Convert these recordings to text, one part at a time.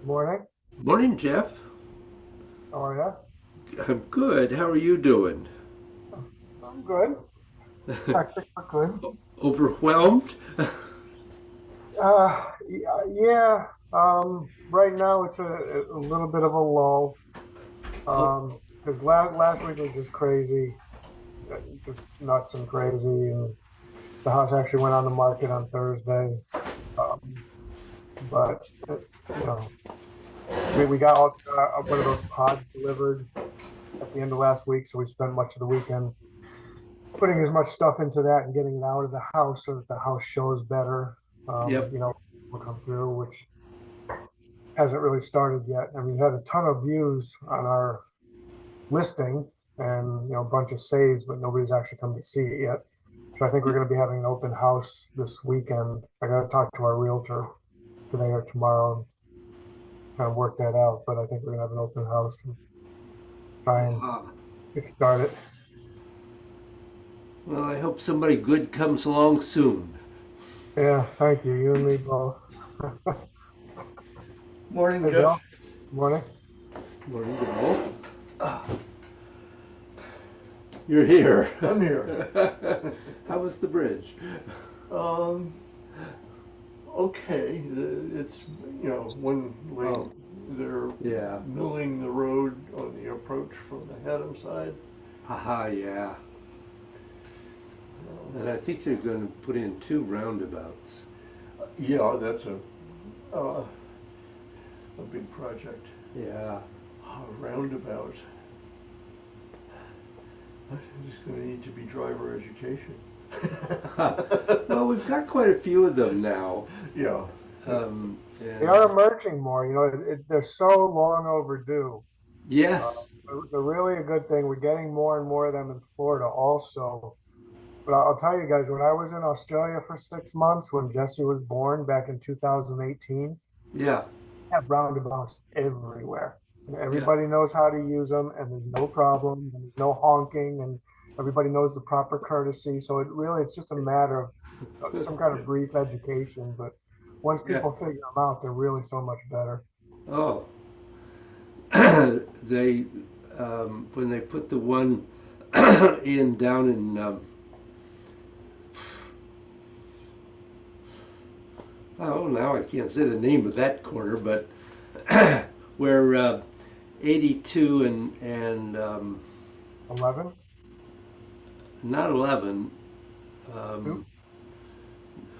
Morning. Morning, Jeff. How are you? I'm good. How are you doing? I'm good. Hectic, but good. Overwhelmed? Yeah. Right now it's a little bit of a lull. Oh, Because last week was just crazy, just nuts and crazy. And the house actually went on the market on Thursday. Um, but you know, we got also got one of those pods delivered at the end of last week, so we spent much of the weekend putting as much stuff into that and getting it out of the house so that the house shows better. yep. Will come through, which hasn't really started yet. And we had a ton of views on our listing and a bunch of saves, but nobody's actually come to see it yet. So I think we're going to be having an open house this weekend. I got to talk to our realtor today or tomorrow and kind of work that out. But I think we're going to have an open house and try and Uh, kickstart it. well, I hope somebody good comes along soon. Yeah, thank you. You and me both. Morning, Hey, Jeff. Bill. Morning. Morning, Bill. You're here. I'm here. How was the bridge? Um, okay. It's, one Oh, lane. They're yeah. milling the road on the approach from the Haddam side. Haha, yeah. And I think they're going to put in two roundabouts. Yeah, that's uh, a big project. Yeah. Roundabout. I'm just going to need to be driver education. Well, we've got quite a few of them now. Yeah. They And are emerging more. They're so long overdue. Uh, yes. they're really a good thing. We're getting more and more of them in Florida also. But I'll tell you guys, when I was in Australia for 6 months, when Jesse was born back in 2018, Yeah. I have roundabouts everywhere. And Yeah. everybody knows how to use them, and there's no problem, and there's no honking, and everybody knows the proper courtesy. So it's just a matter of some kind of brief education. But once Yeah. people figure them out, they're really so much better. Oh, they when they put the one in down in oh, now I can't say the name of that corner, but where 82 and 11? not 11, Two? um,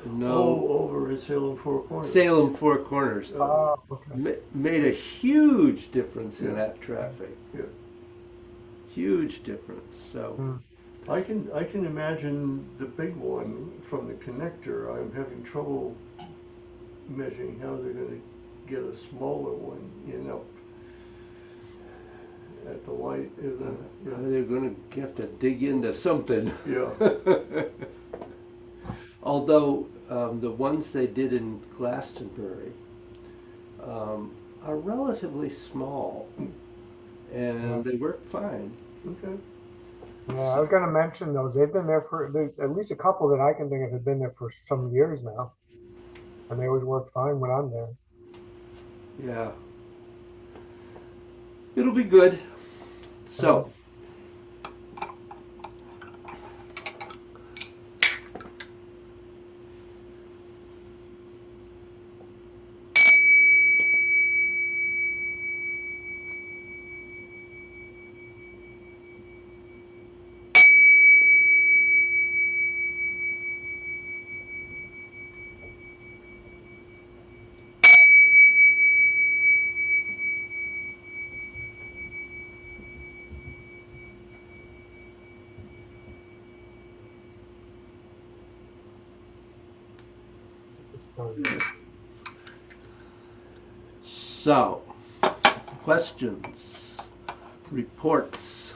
no, Oh, over at Salem Four Corners. Salem Four Corners Okay. made a huge difference in Yeah. that traffic. Yeah. Huge difference. So Hmm. I can imagine the big one from the connector. I'm having trouble measuring how they're going to get a smaller one up at the light. they're going to have to dig into something. Yeah. Although the ones they did in Glastonbury um, are relatively small Yeah. and they work fine. Okay. Yeah, I So, was going to mention those. They've been there for at least a couple that I can think of have been there for some years now, and they always work fine when I'm there. yeah, it'll be good. Yeah. So, so questions, reports.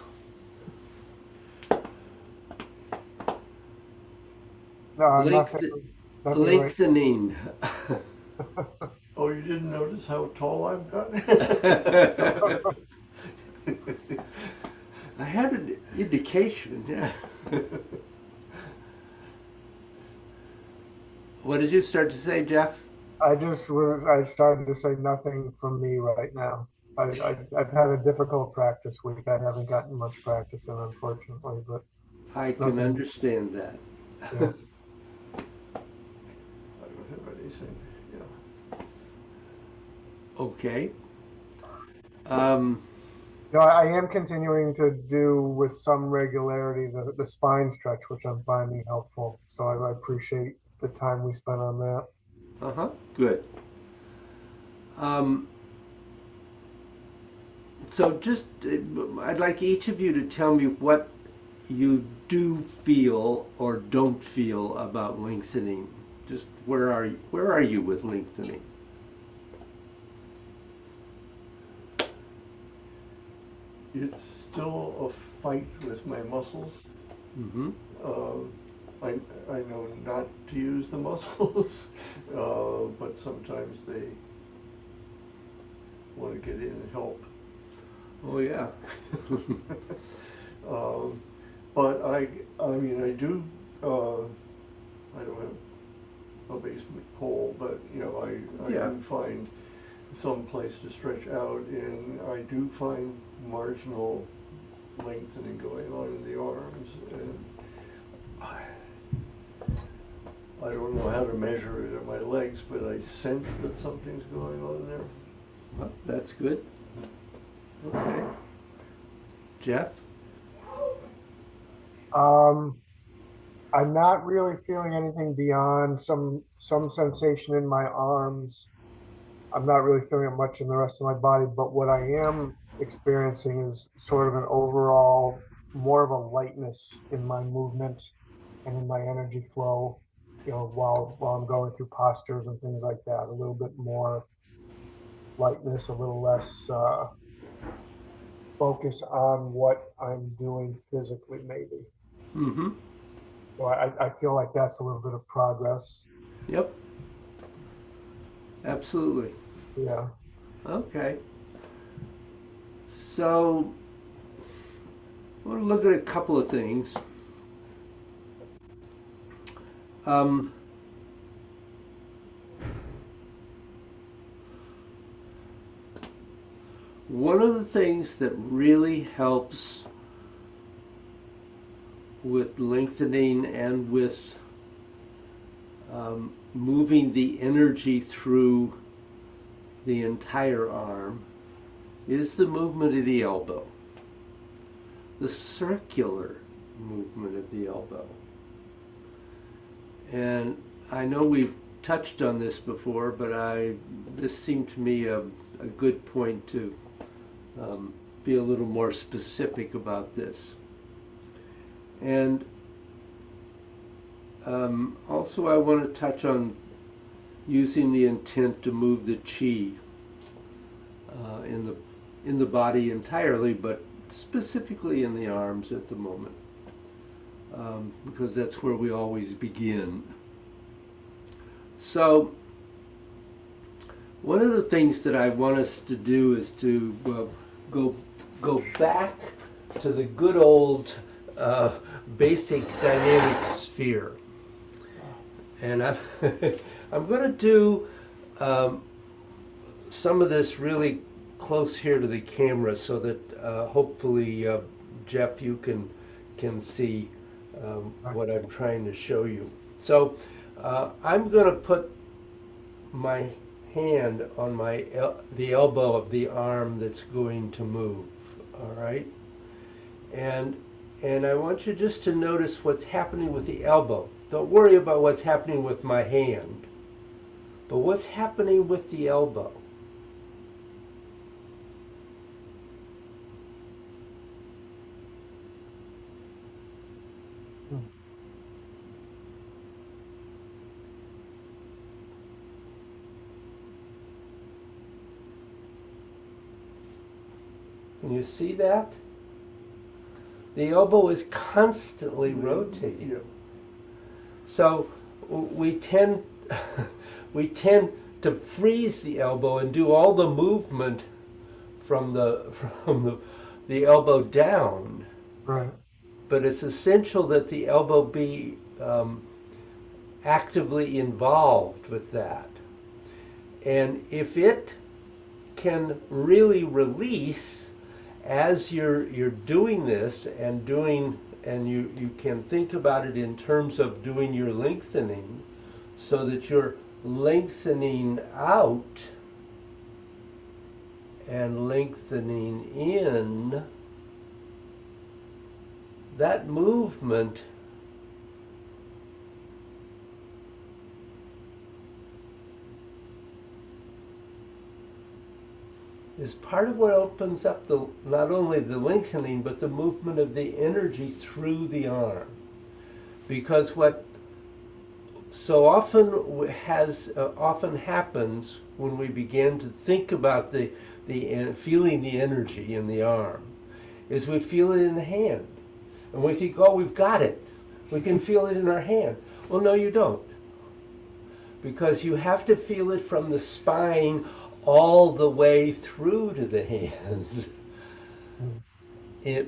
No, Length, nothing right lengthening. Oh, you didn't notice how tall I've gotten? I had an indication. Yeah. What did you start to say, Jeff? I started to say nothing from me right now. I've had a difficult practice week. I haven't gotten much practice in, unfortunately, but I can nothing. understand that. Yeah. I don't have anything, yeah. Okay. Um, No, I am continuing to do with some regularity the spine stretch, which I'm finding helpful. So I appreciate the time we spent on that. uh-huh. Good. Um, so just, I'd like each of you to tell me what you do feel or don't feel about lengthening. Just where are you with lengthening? It's still a fight with my muscles. Mm-hmm. Uh, I, I know not to use the muscles, but sometimes they want to get in and help. Oh yeah. Um, but I mean, I do, I don't have a basement pole, but, you know, I Yeah. do find some place to stretch out, and I do find marginal lengthening going on in the arms, and I don't know how to measure it in my legs, but I sense that something's going on there. Well, that's good. Okay. Jeff? Um, I'm not really feeling anything beyond some sensation in my arms. I'm not really feeling it much in the rest of my body, but what I am experiencing is sort of an overall more of a lightness in my movement and in my energy flow, while I'm going through postures and things like that. A little bit more lightness, a little less focus on what I'm doing physically, maybe. Mm-hmm. So I feel like that's a little bit of progress. Yep. Absolutely. Yeah. Okay. So I want to look at a couple of things. Um, One of the things that really helps with lengthening and with moving the energy through the entire arm is the movement of the elbow, the circular movement of the elbow. And I know we've touched on this before, but this seemed to me a good point to be a little more specific about this. And also, I want to touch on using the intent to move the chi in the body entirely, but specifically in the arms at the moment, because that's where we always begin. So, one of the things that I want us to do is to go go back to the good old basic dynamic sphere. And I'm, I'm going to do um, some of this really close here to the camera so that hopefully, Jeff, you can see Right. what I'm trying to show you. So I'm going to put my hand on the elbow of the arm that's going to move. All right, and and I want you just to notice what's happening with the elbow. Don't worry about what's happening with my hand, but what's happening with the elbow. Hmm. Can you see that? The elbow is constantly rotating. Yeah. So we tend we tend to freeze the elbow and do all the movement from the elbow down. Right. But it's essential that the elbow be actively involved with that. And if it can really release as you're doing this and you can think about it in terms of doing your lengthening, so that you're lengthening out and lengthening in, that movement is part of what opens up the not only the lengthening but the movement of the energy through the arm. Because what so often often happens when we begin to think about the feeling the energy in the arm is we feel it in the hand, and we think, oh, we've got it, we can feel it in our hand. Well, no, you don't, because you have to feel it from the spine all the way through to the hand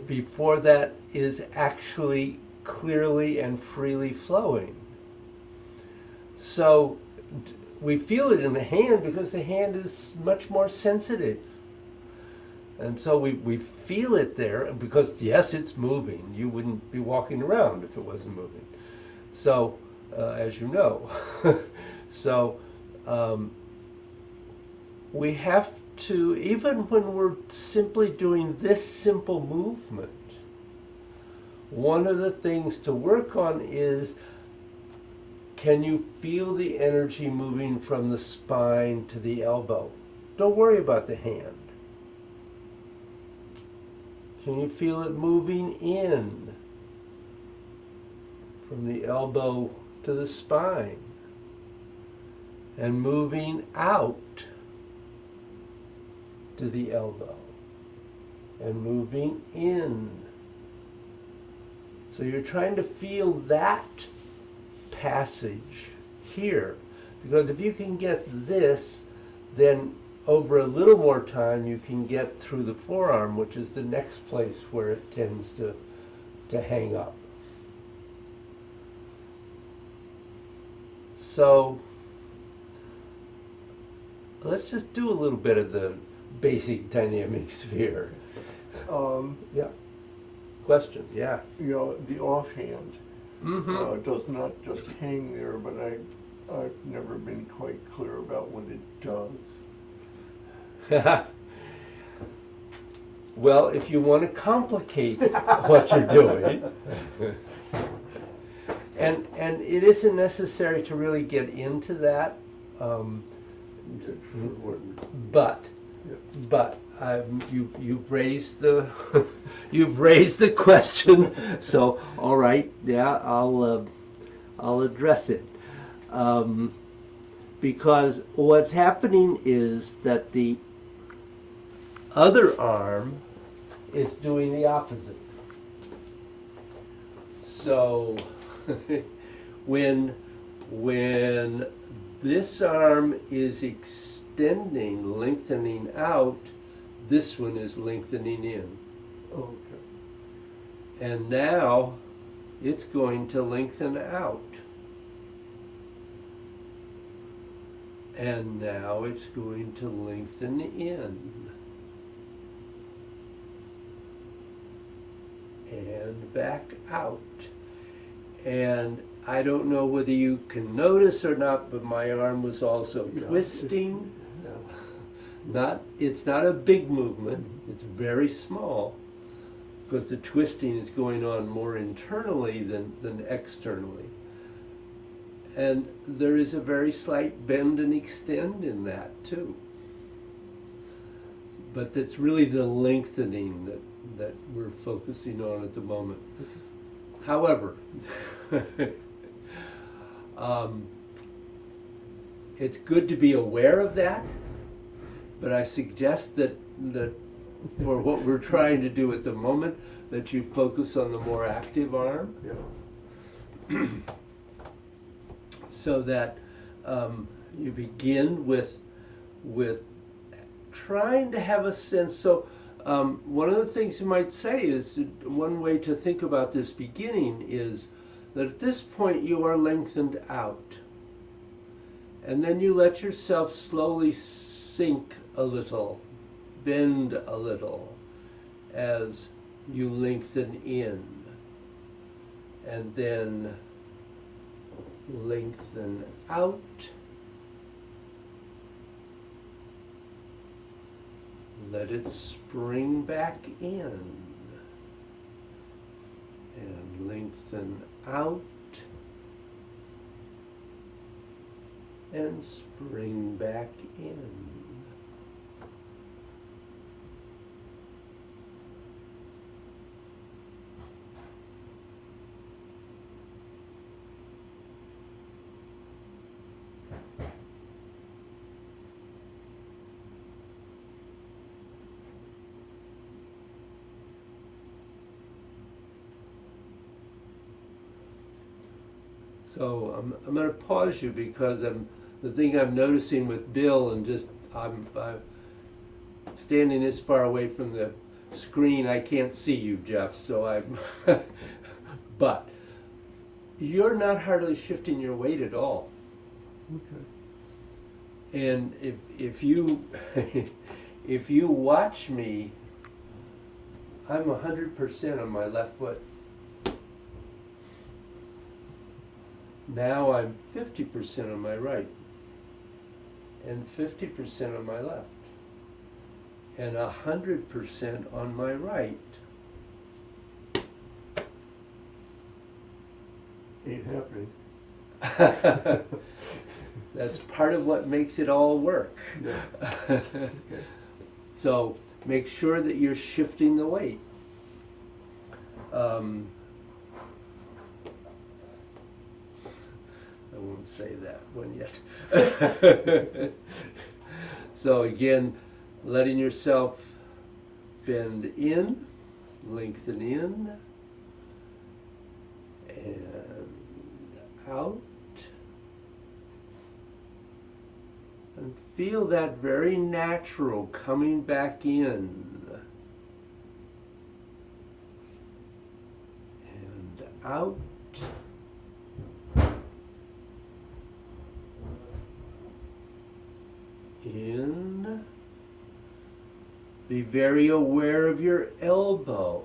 before that is actually clearly and freely flowing. So we feel it in the hand because the hand is much more sensitive. And so we feel it there because, yes, it's moving. You wouldn't be walking around if it wasn't moving. So, as you know. So we have to, even when we're simply doing this simple movement, one of the things to work on is, can you feel the energy moving from the spine to the elbow? Don't worry about the hand. Can you feel it moving in from the elbow to the spine and moving out to the elbow and moving in? So you're trying to feel that passage here, because if you can get this, then over a little more time you can get through the forearm, which is the next place where it tends to hang up. So let's just do a little bit of the basic dynamic sphere. Yeah. Question? Yeah. You know, the offhand does not just hang there, but I've never been quite clear about what it does. Well, if you want to complicate what you're doing, and it isn't necessary to really get into that, but you've raised the you've raised the question, so all right, yeah, I'll address it, because what's happening is that the other arm is doing the opposite. So when this arm is extending, lengthening out, this one is lengthening in. Okay. And now it's going to lengthen out. And now it's going to lengthen in. And back out. And I don't know whether you can notice or not, but my arm was also twisting. It's not a big movement, it's very small, because the twisting is going on more internally than externally. And there is a very slight bend and extend in that too. But that's really the lengthening that we're focusing on at the moment. However, it's good to be aware of that, but I suggest that for what we're trying to do at the moment, that you focus on the more active arm. Yeah. So that you begin with trying to have a sense. So one of the things you might say is, one way to think about this beginning is that at this point you are lengthened out. And then you let yourself slowly sink a little, bend a little as you lengthen in. And then lengthen out. Let it spring back in. And lengthen out. And spring back in. So I'm going to pause you because the thing I'm noticing with Bill, and just I'm standing this far away from the screen, I can't see you, Jeff. So I'm, but you're not hardly shifting your weight at all. Okay. And if you if you watch me, I'm 100% on my left foot. Now I'm 50% on my right, and 50% on my left, and 100% on my right. Ain't happening. That's part of what makes it all work. Yeah. Okay. So make sure that you're shifting the weight. I won't say that one yet. So again, letting yourself bend in, lengthen in, and out. And feel that very natural coming back in. And out. In. Be very aware of your elbow.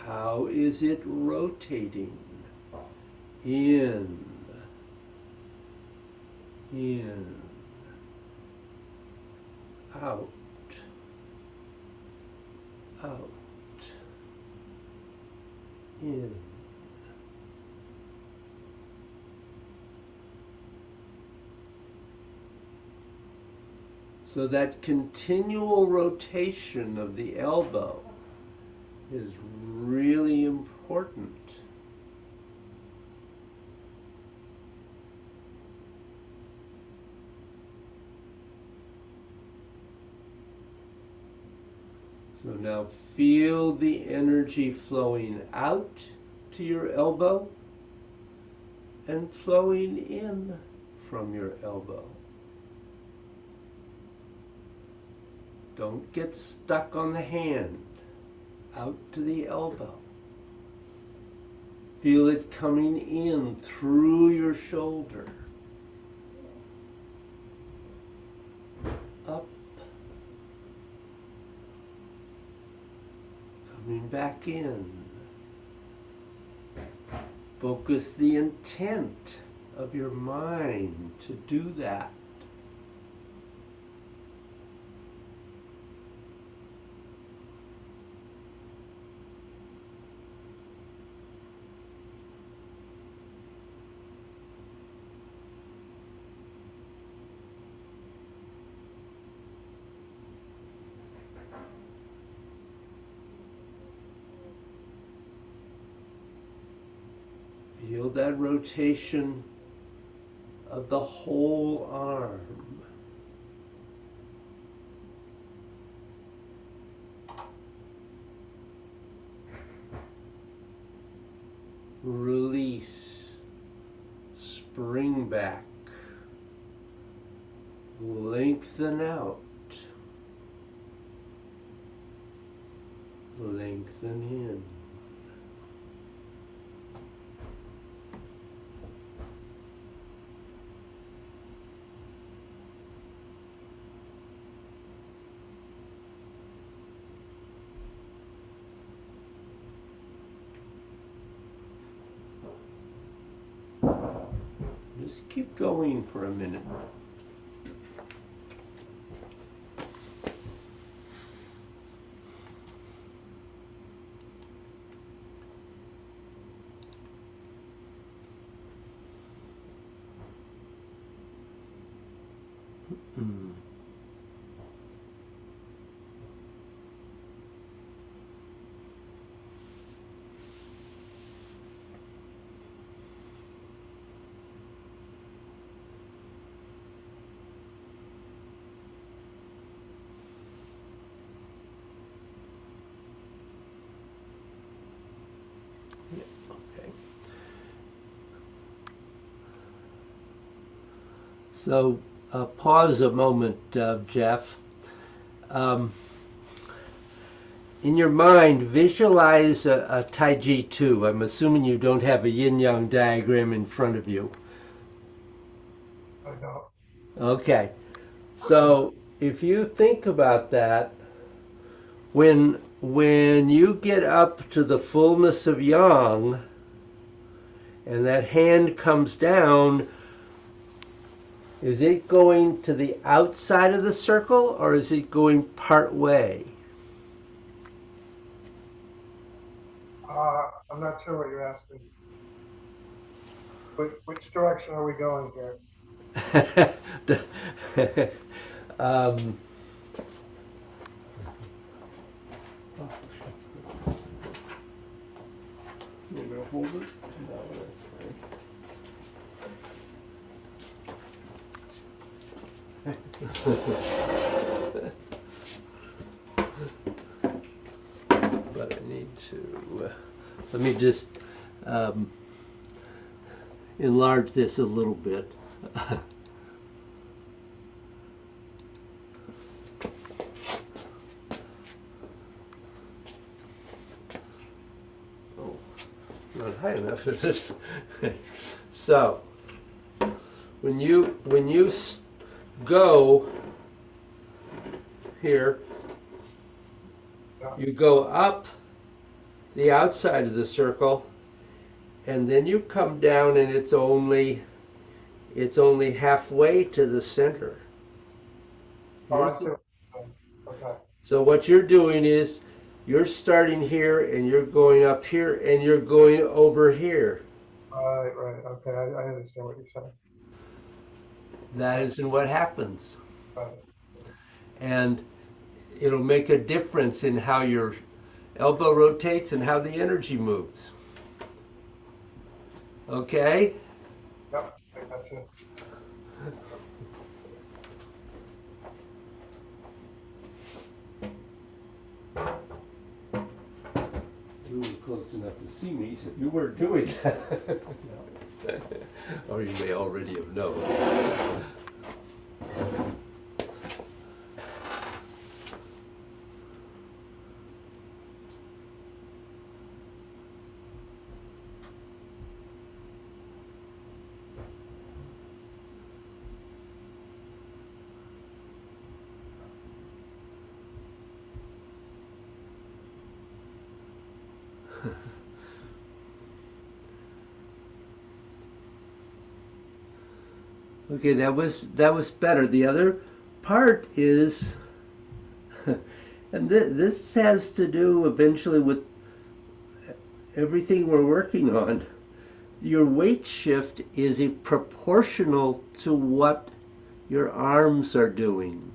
How is it rotating? In. In. Out. Out. In. So that continual rotation of the elbow is really important. So now feel the energy flowing out to your elbow and flowing in from your elbow. Don't get stuck on the hand. Out to the elbow. Feel it coming in through your shoulder. Up. Coming back in. Focus the intent of your mind to do that. Feel that rotation of the whole arm. Release. Spring back. Lengthen out. Lengthen in. Just keep going for a minute. Mm. Yeah, okay. So pause a moment, Jeff. Um, in your mind, visualize a Taiji 2. I'm assuming you don't have a yin-yang diagram in front of you. I don't. Okay. So if you think about that, when you get up to the fullness of yang and that hand comes down, is it going to the outside of the circle or is it going part way? I'm not sure what you're asking. Which direction are we going here? um, You're gonna hold it? no, that's fine. But I need to, let me just um, enlarge this a little bit. Oh, not high enough, is it? So, when you go here, Yeah. you go up the outside of the circle, and then you come down, and it's only halfway to the center. Oh, I Here's see. the, Okay. so what you're doing is you're starting here, and you're going up here, and you're going over here. Right. Okay. I understand what you're saying. That isn't what happens, Right. and it'll make a difference in how your elbow rotates and how the energy moves. Okay? Yep. I got you. You were close enough to see me, so you weren't doing that. Or you may already have known. Okay, that was better. The other part is, and this has to do eventually with everything we're working on. Your weight shift is proportional to what your arms are doing.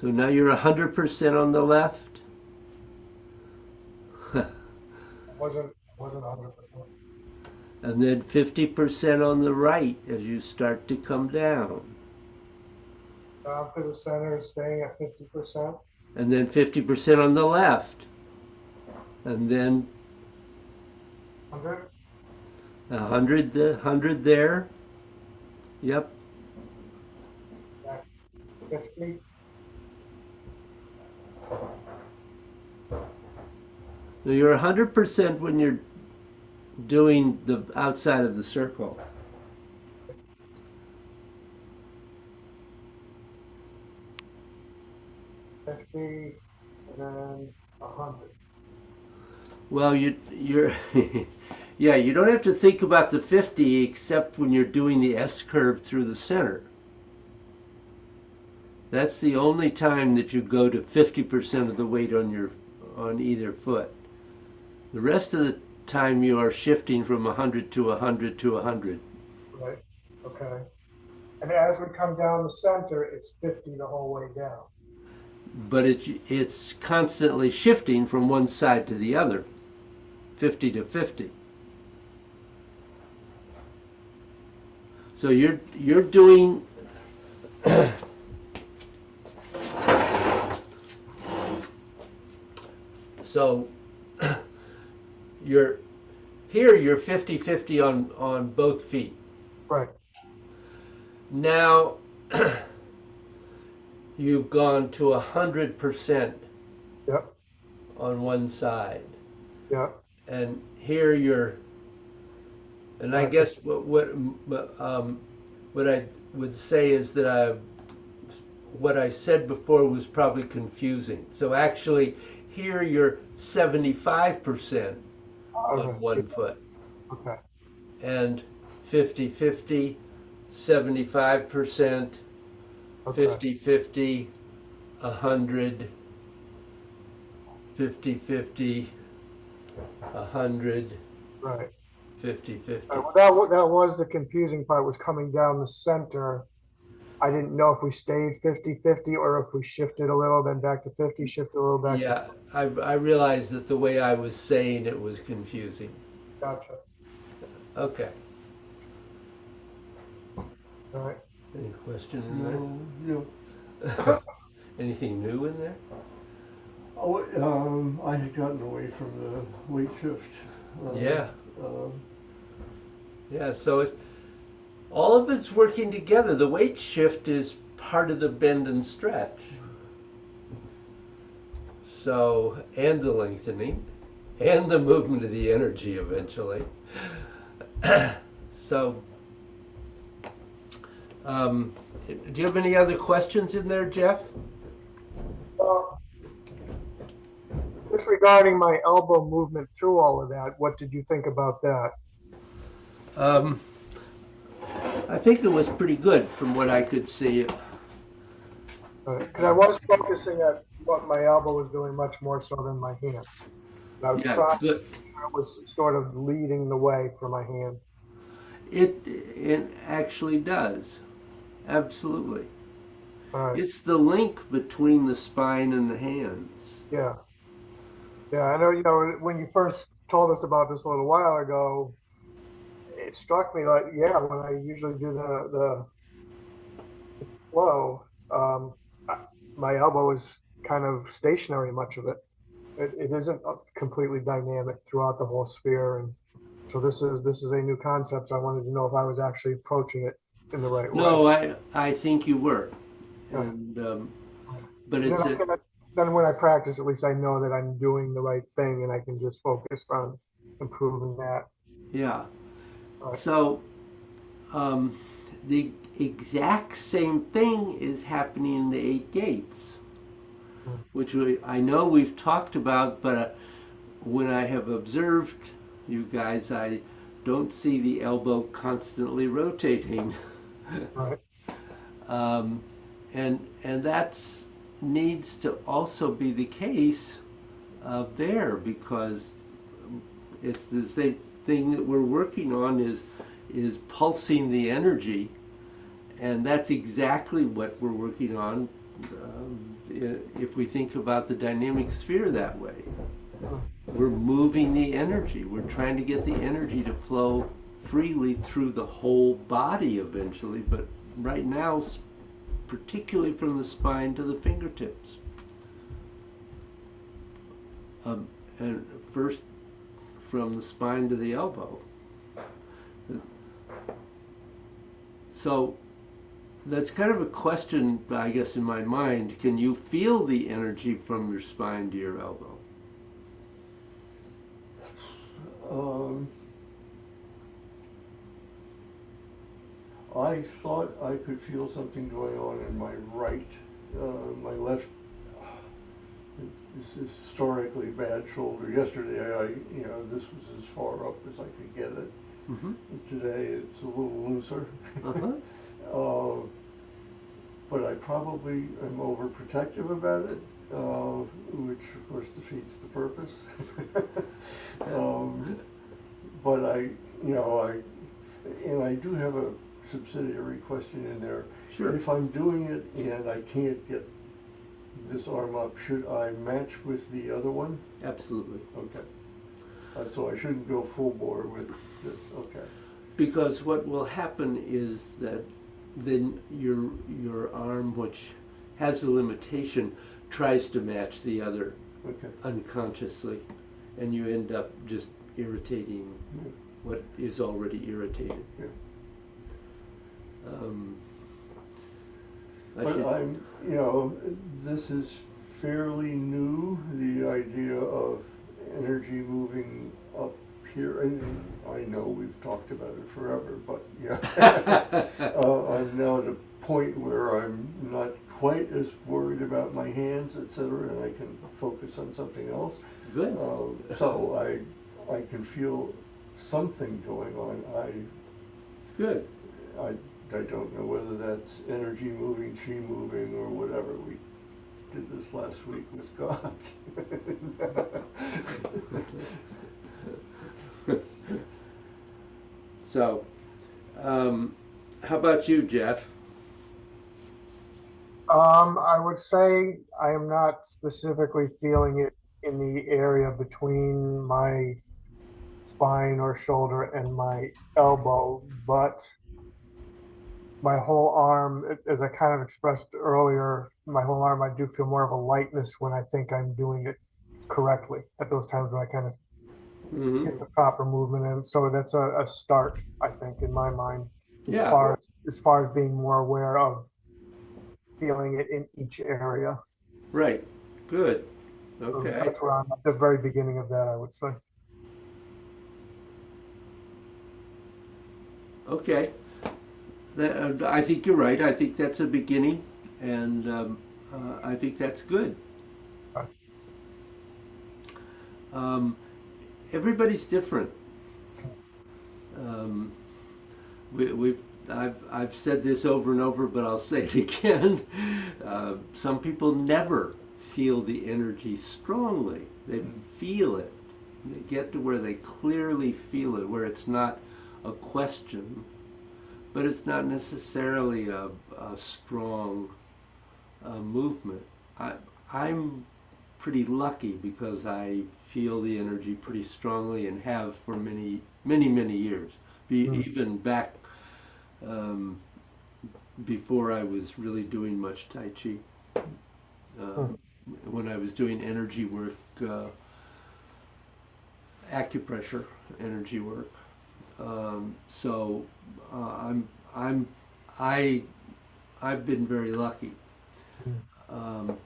So now you're 100% on the left. Wasn't 100%. And then 50% on the right as you start to come down. Down to the center, staying at 50%. And then 50% on the left. And then 100. 100 there. Yep. Back 50. So you're 100% when you're doing the outside of the circle. 50, and then 100. Well, you're yeah, you don't have to think about the 50 except when you're doing the S curve through the center. That's the only time that you go to 50% of the weight on either foot. The rest of the time you are shifting from 100 to 100 to 100. Right. Okay. And as we come down the center, it's 50 the whole way down. But it's constantly shifting from one side to the other, 50 to 50. So you're doing so you're here you're 50-50 on both feet. Right. Now you've gone to 100% Yep. on one side, Yep. and here you're. And I Back to, guess what I would say is that what I said before was probably confusing. So actually, here you're 75% on okay. one foot, Okay. and 50-50, 75%, Okay. 50-50, 100, 50-50, 100, Right. 50-50. Well, that was the confusing part, was coming down the center. I didn't know if we stayed 50-50 or if we shifted a little, then back to 50, shift a little back to. Yeah, I realized that the way I was saying it was confusing. Gotcha. Okay. All right. Any question in No, no. there? Anything new in there? Oh, I had gotten away from the weight shift. Yeah. Um, Yeah, so all of it's working together. The weight shift is part of the bend and stretch. So, and the lengthening, and the movement of the energy eventually. So, um, do you have any other questions in there, Jeff? Well, disregarding my elbow movement through all of that, what did you think about that? Um, I think it was pretty good from what I could see. Because I was focusing at what my elbow was doing much more so than my hands. And I was Yeah, trying, good. I was sort of leading the way for my hand. It actually does. Absolutely. All right. It's the link between the spine and the hands. Yeah. Yeah. I know, when you first told us about this a little while ago, it struck me like, yeah, when I usually do the flow, my elbow is kind of stationary, much of it. It isn't completely dynamic throughout the whole sphere. And so this is a new concept. So I wanted to know if I was actually approaching it in the right way. No, I think you were, Yeah. and but Then, it's a then when I practice, at least I know that I'm doing the right thing and I can just focus on improving that. yeah. All right. So the exact same thing is happening in the eight gates, Mm. which I know we've talked about, but when I have observed you guys, I don't see the elbow constantly rotating. All right. um, and that's needs to also be the case there because it's the same thing that we're working on is pulsing the energy, and that's exactly what we're working on if we think about the dynamic sphere that way. Mm. We're moving the energy. We're trying to get the energy to flow freely through the whole body eventually, but right now, particularly from the spine to the fingertips. And first from the spine to the elbow. So that's kind of a question, I guess, in my mind. Can you feel the energy from your spine to your elbow? um, I thought I could feel something going on in my right, my left. this historically bad shoulder. Yesterday, this was as far up as I could get it. Mm-hmm. Today, it's a little looser. Uh-huh. Uh, but I probably am overprotective about it, which of course defeats the purpose. um, but and I do have a subsidiary question in there. Sure. If I'm doing it and I can't get this arm up, should I match with the other one? Absolutely. Okay. So I shouldn't go full bore with this. Okay. Because what will happen is that then your arm, which has a limitation, tries to match the other Okay. unconsciously, and you end up just irritating Yeah. what is already irritated. Yeah. Um, I But should, this is fairly new, the idea of energy moving up here. And I know we've talked about it forever, but yeah. I'm now at a point where I'm not quite as worried about my hands, etc., and I can focus on something else. Good. So I can feel something going on. Good. I don't know whether that's energy moving, chi moving, or whatever. We did this last week with God. So, how about you, Jeff? I would say I am not specifically feeling it in the area between my spine or shoulder and my elbow, but my whole arm, as I kind of expressed earlier, my whole arm, I do feel more of a lightness when I think I'm doing it correctly at those times when I kind of Mm-hmm. get the proper movement. And so that's a start, I think, in my mind, Yeah. as far as being more aware of feeling it in each area. Right. Good. So Okay. that's where I'm at the very beginning of that, I would say. Okay. I think you're right. I think that's a beginning, and I think that's good. Um, everybody's different. Um, we've I've said this over and over, but I'll say it again. Some people never feel the energy strongly. They feel it. They get to where they clearly feel it, where it's not a question, but it's not necessarily a strong movement. I'm pretty lucky because I feel the energy pretty strongly and have for many years. Mm. Even back um, before I was really doing much Tai Chi. Mm. Um, when I was doing energy work, acupressure energy work. So I'm I I've been very lucky. Mm. Um,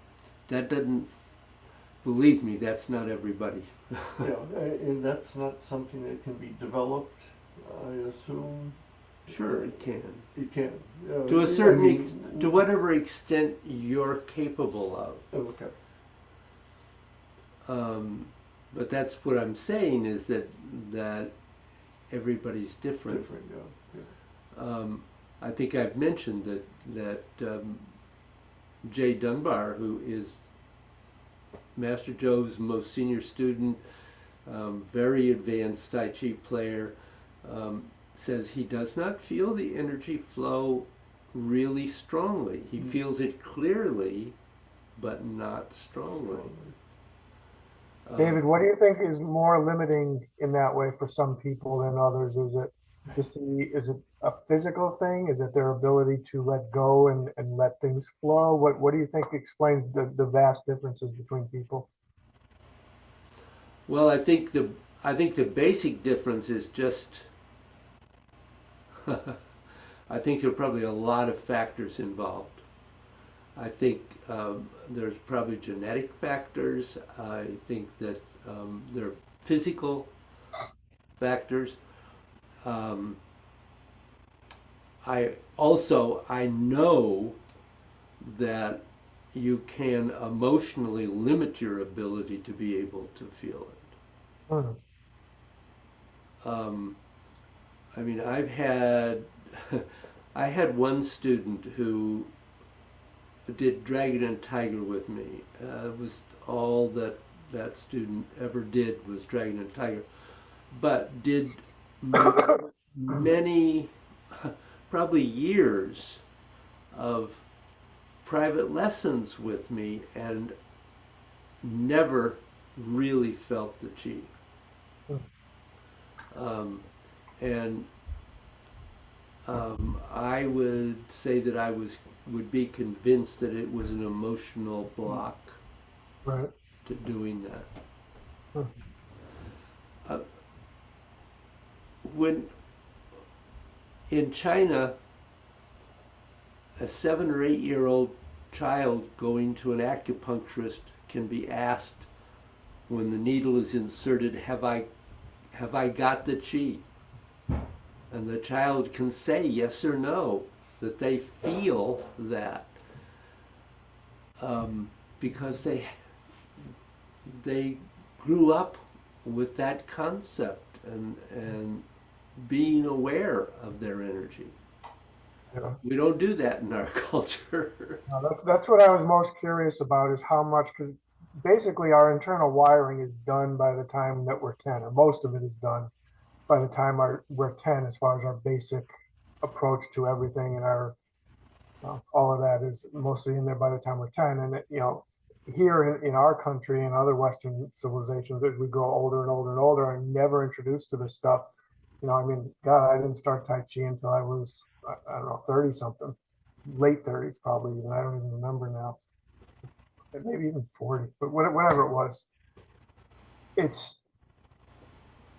that doesn't believe me. That's not everybody. Yeah, and that's not something that can be developed, I assume. Sure, it can. It can. To a I certain mean, to whatever extent you're capable of. okay. Um, but that's what I'm saying is that everybody's different. Different, yeah. I think I've mentioned that Jay Dunbar, who is Master Joe's most senior student, very advanced Tai Chi player, says he does not feel the energy flow really strongly. He feels it clearly, but not strongly. David, what do you think is more limiting in that way for some people than others? Is it a physical thing? Is it their ability to let go and let things flow? What do you think explains the vast differences between people? Well, I think the basic difference is just I think there are probably a lot of factors involved. I think there's probably genetic factors. I think that there are physical factors. Um, I know that you can emotionally limit your ability to be able to feel it. Hmm. Um, I mean, I had one student who did Dragon and Tiger with me. It was all that that student ever did was Dragon and Tiger, but did many, probably years of private lessons with me and never really felt the chi. Um, and I would say that would be convinced that it was an emotional block Right. to doing that. Hmm. Uh, when in China, a 7 or 8 year old child going to an acupuncturist can be asked when the needle is inserted, have I got the chi? And the child can say yes or no, that they feel that, um, because they grew up with that concept and being aware of their energy. Yeah. We don't do that in our culture. No, that's what I was most curious about is how much, because basically our internal wiring is done by the time that we're 10, or most of it is done by the time we're 10, as far as our basic approach to everything, and our all of that is mostly in there by the time we're 10. And here in our country and other Western civilizations, as we grow older and older and older, I'm never introduced to this stuff. I mean, God, I didn't start Tai Chi until I was, I don't know, 30 something, late 30s probably even. I don't even remember now, maybe even 40, but whatever it was. It's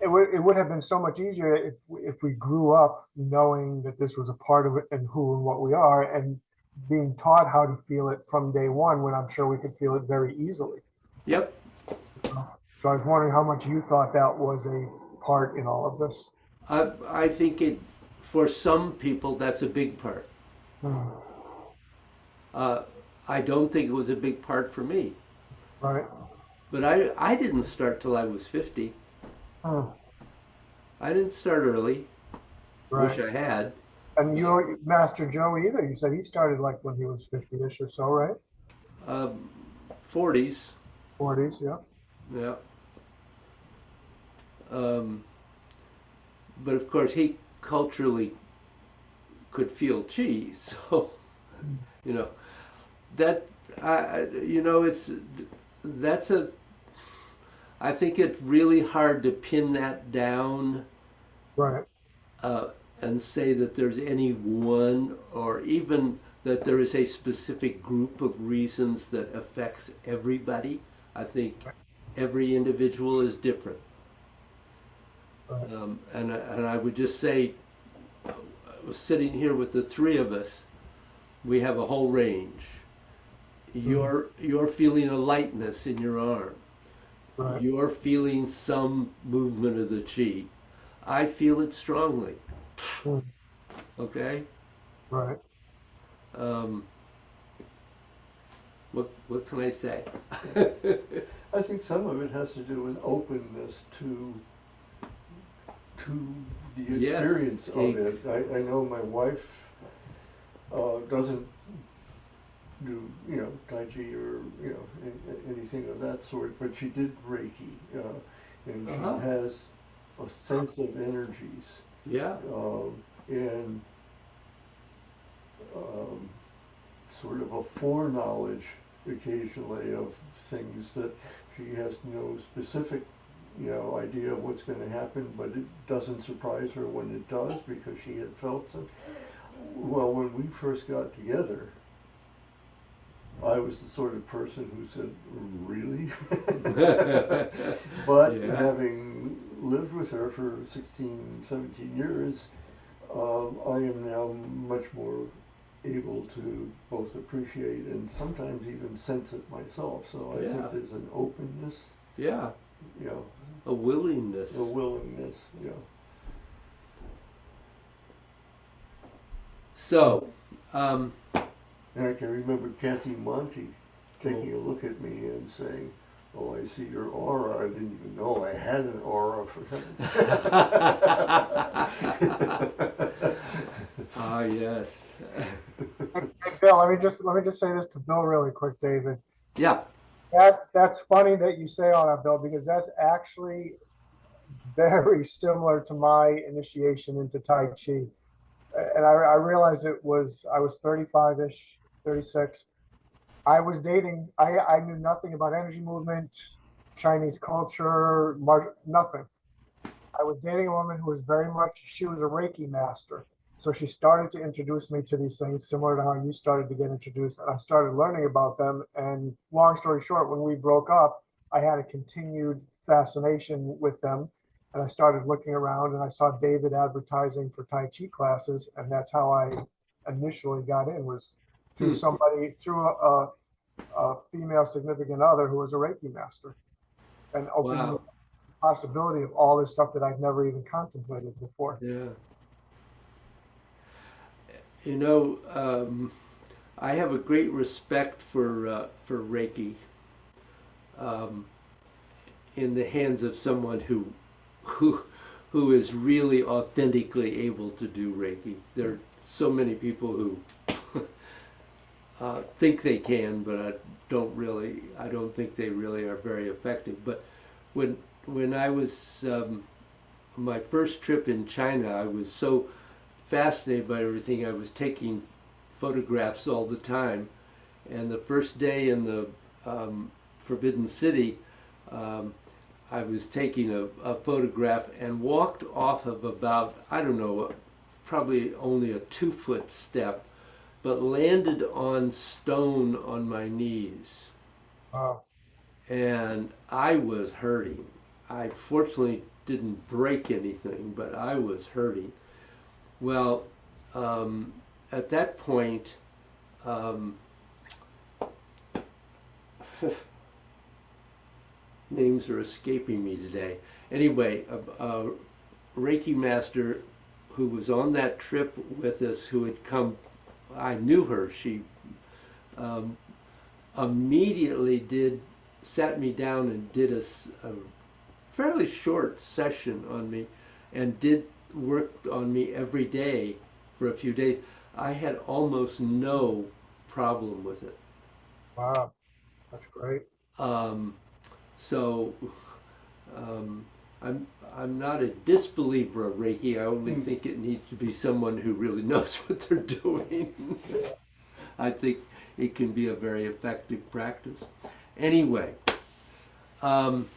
it would have been so much easier if we grew up knowing that this was a part of it and who and what we are, and being taught how to feel it from day one, when I'm sure we could feel it very easily. Yep. So I was wondering how much you thought that was a part in all of this. I think for some people, that's a big part. Hmm. Uh, I don't think it was a big part for me. Right. But I didn't start till I was 50. Hmm. I didn't start early. Wish Right. I had. And you, Master Joe, either. You said he started like when he was 50-ish or so, right? Um, 40s. 40s, yeah. Yeah. Um, but of course, he culturally could feel chi. So, you know, that, it's, that's I think it's really hard to pin that down, Right. uh, and say that there's any one, or even that there is a specific group of reasons that affects everybody. I think every individual is different. Right. And I would just say, sitting here with the three of us, we have a whole range. Mhm. You're feeling a lightness in your arm. Right. You're feeling some movement of the chi. I feel it strongly. Mhm. Okay. Right. Um, what can I say? I think some of it has to do with openness to the Yes. experience of it. I know my wife doesn't do Tai Chi or anything of that sort, but she did Reiki, and Uh-huh. she has a sense of energies, Yeah. and um, sort of a foreknowledge occasionally of things that she has no specific idea of what's going to happen, but it doesn't surprise her when it does because she had felt it. Well, when we first got together, I was the sort of person who said, "Really?" But Yeah. having lived with her for 16, 17 years, I am now much more able to both appreciate and sometimes even sense it myself. So I Yeah. think there's an openness, Yeah. you know, A willingness. a willingness, So, um, And I can remember Kathy Monty. taking a look at me and saying, "Oh, I see your aura. I didn't even know I had an aura, for heaven's sake." Ah, yes. Hey, Bill, let me just say this to Bill really quick, David. Yeah. That's funny that you say all that, Bill, because that's actually very similar to my initiation into Tai Chi. And I realized I was 35-ish, 36. I was dating, I knew nothing about energy movement, Chinese culture, nothing. I was dating a woman who was very much, she was a Reiki master. So she started to introduce me to these things, similar to how you started to get introduced. And I started learning about them. And long story short, when we broke up, I had a continued fascination with them. And I started looking around and I saw David advertising for Tai Chi classes. And that's how I initially got in, was through somebody, through a female significant other who was a Reiki master, and opened me Wow. up to the possibility of all this stuff that I'd never even contemplated before. Yeah. You know, I have a great respect for Reiki, um, in the hands of someone who who is really authentically able to do Reiki. There are so many people who think they can, but I don't think they really are very effective. But when I was my first trip in China, I was so fascinated by everything. I was taking photographs all the time, and the first day in the Forbidden City, um, I was taking a photograph and walked off of about, I don't know, probably only a 2 foot step, but landed on stone on my knees. Wow. And I was hurting. I fortunately didn't break anything, but I was hurting. Well, um, at that point, um, names are escaping me today. Anyway, a Reiki master who was on that trip with us, who had come, I knew her. She um, immediately sat me down and did a fairly short session on me, and did work on me every day for a few days. I had almost no problem with it. Wow. That's great. Um, so um, I'm I'm not a disbeliever of Reiki. I only think it needs to be someone who really knows what they're doing. I think it can be a very effective practice. Anyway, um,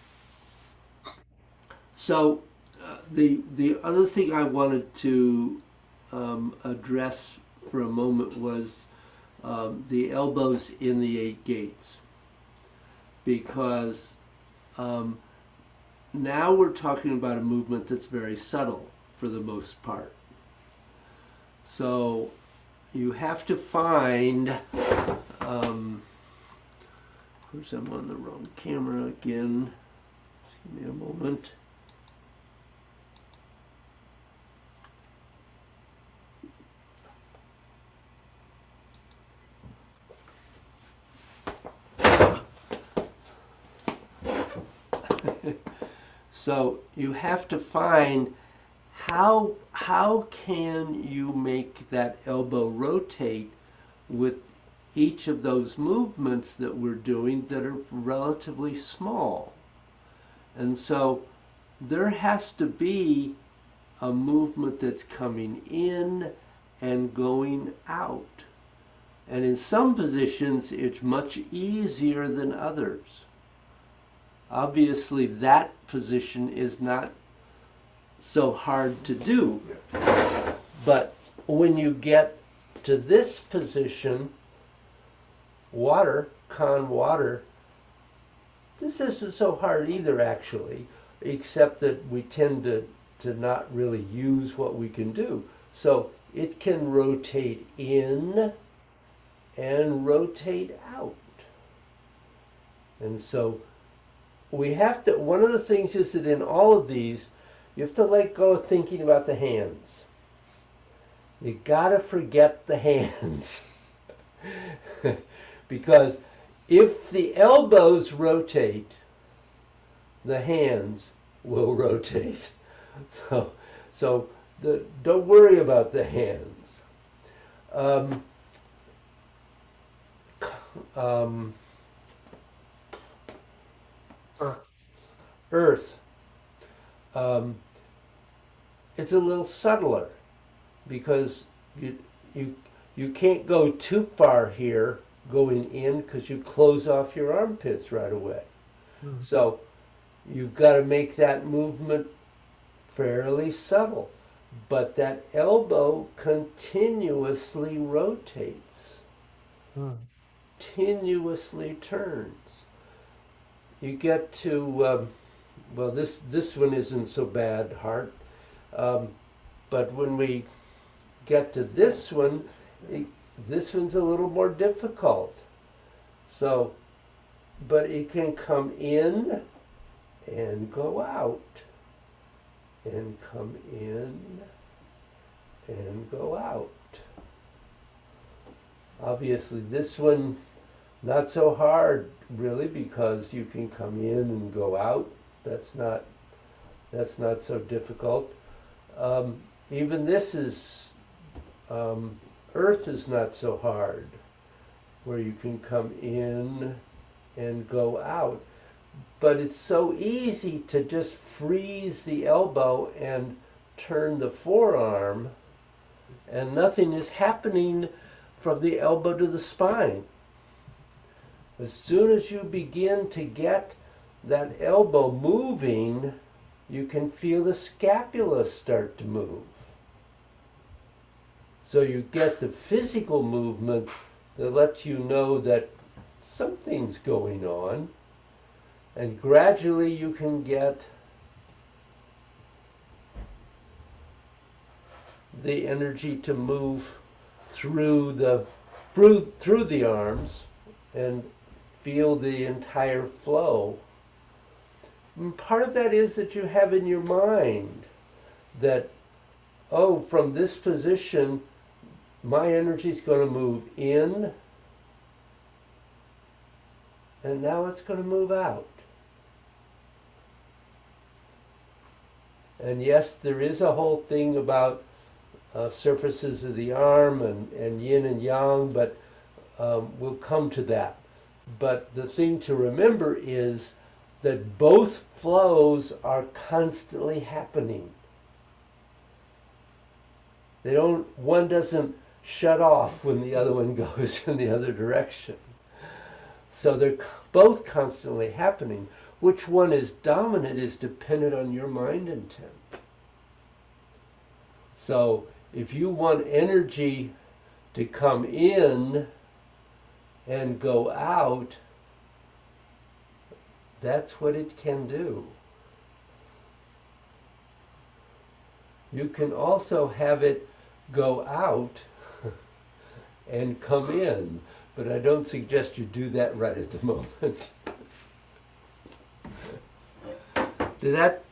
so the other thing I wanted to address for a moment was the elbows in the eight gates, because um, now we're talking about a movement that's very subtle for the most part. So you have to find, of course I'm on the wrong camera again. Just give me a moment. So you have to find how can you make that elbow rotate with each of those movements that we're doing that are relatively small. And so there has to be a movement that's coming in and going out. And in some positions, it's much easier than others. Obviously, that position is not so hard to do. But when you get to this position, water, this isn't so hard either, actually, except that we tend to not really use what we can do. So it can rotate in and rotate out. And so we have to, one of the things is that in all of these, you have to let go of thinking about the hands. You gotta forget the hands. Because If the elbows rotate, the hands will rotate. So, don't worry about the hands. Um, um, Earth. Earth. Um, it's a little subtler because you you you can't go too far here going in because you close off your armpits right away. Hmm. So you've got to make that movement fairly subtle. But that elbow continuously rotates, Hmm. continuously turns. You get to, well, this one isn't so bad, heart. Um, but when we get to this one, it, this one's a little more difficult. So, but it can come in and go out, and come in and go out. Obviously, this one not so hard, really, because you can come in and go out. That's not so difficult. Um, Even this is Earth is not so hard, where you can come in and go out. But it's so easy to just freeze the elbow and turn the forearm, and nothing is happening from the elbow to the spine. As soon as you begin to get that elbow moving, you can feel the scapula start to move. So you get the physical movement that lets you know that something's going on, and gradually you can get the energy to move through the arms and feel the entire flow. And part of that is that you have in your mind that, oh, from this position, my energy is going to move in, and now it's going to move out. And yes, there is a whole thing about surfaces of the arm and yin and yang, but we'll come to that. But the thing to remember is that both flows are constantly happening. One doesn't shut off when the other one goes in the other direction. So they're both constantly happening. Which one is dominant is dependent on your mind intent. So if you want energy to come in and go out, that's what it can do. You can also have it go out and come in, but I don't suggest you do that right at the moment. Did that